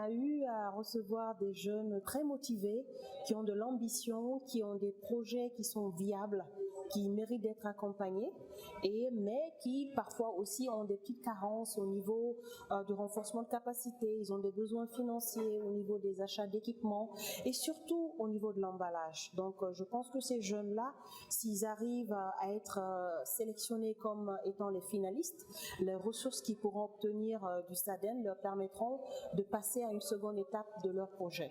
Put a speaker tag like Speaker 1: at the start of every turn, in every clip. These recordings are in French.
Speaker 1: a eu à recevoir des jeunes très motivés, qui ont de l'ambition, qui ont des projets qui sont viables, qui méritent d'être accompagnés, mais qui parfois aussi ont des petites carences au niveau du renforcement de capacité. Ils ont des besoins financiers au niveau des achats d'équipements et surtout au niveau de l'emballage. Donc je pense que ces jeunes-là, s'ils arrivent à être sélectionnés comme étant les finalistes, les ressources qu'ils pourront obtenir du SADEN leur permettront de passer à une seconde étape de leur projet.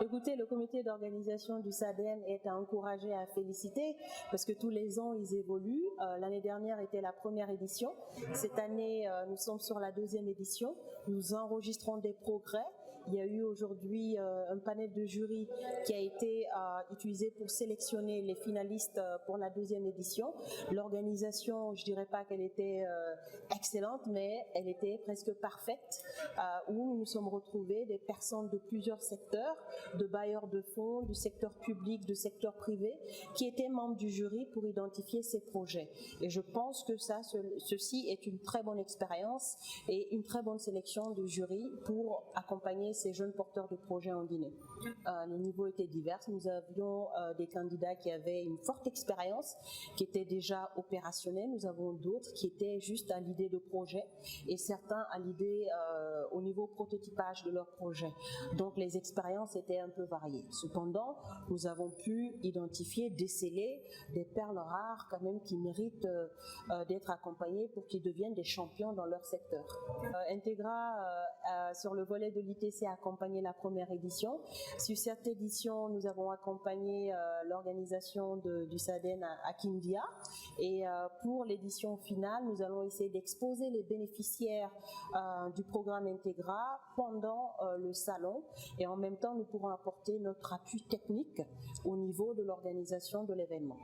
Speaker 1: Écoutez, le comité d'organisation du SADEN est à encourager, à féliciter, parce que tous les ans ils évoluent. L'année dernière était la première édition. Cette année, nous sommes sur la deuxième édition. Nous enregistrons des progrès. Il y a eu aujourd'hui un panel de jury qui a été utilisé pour sélectionner les finalistes pour la deuxième édition. L'organisation, je dirais pas qu'elle était excellente, mais elle était presque parfaite, où nous nous sommes retrouvés des personnes de plusieurs secteurs, de bailleurs de fonds, du secteur public, du secteur privé, qui étaient membres du jury pour identifier ces projets. Et je pense que ceci est une très bonne expérience et une très bonne sélection du jury pour accompagner ces jeunes porteurs de projets en Guinée. Les niveaux étaient divers. Nous avions des candidats qui avaient une forte expérience, qui étaient déjà opérationnels. Nous avons d'autres qui étaient juste à l'idée de projet et certains à l'idée au niveau prototypage de leur projet. Donc les expériences étaient un peu variées. Cependant, nous avons pu identifier, déceler des perles rares quand même qui méritent d'être accompagnées pour qu'ils deviennent des champions dans leur secteur. Integra, sur le volet de l'ITC, a accompagné la première édition. Sur cette édition, nous avons accompagné l'organisation du SADEN à Kindia. Et pour l'édition finale, nous allons essayer d'exposer les bénéficiaires du programme Integra pendant le salon. Et en même temps, nous pourrons apporter notre appui technique au niveau de l'organisation de l'événement.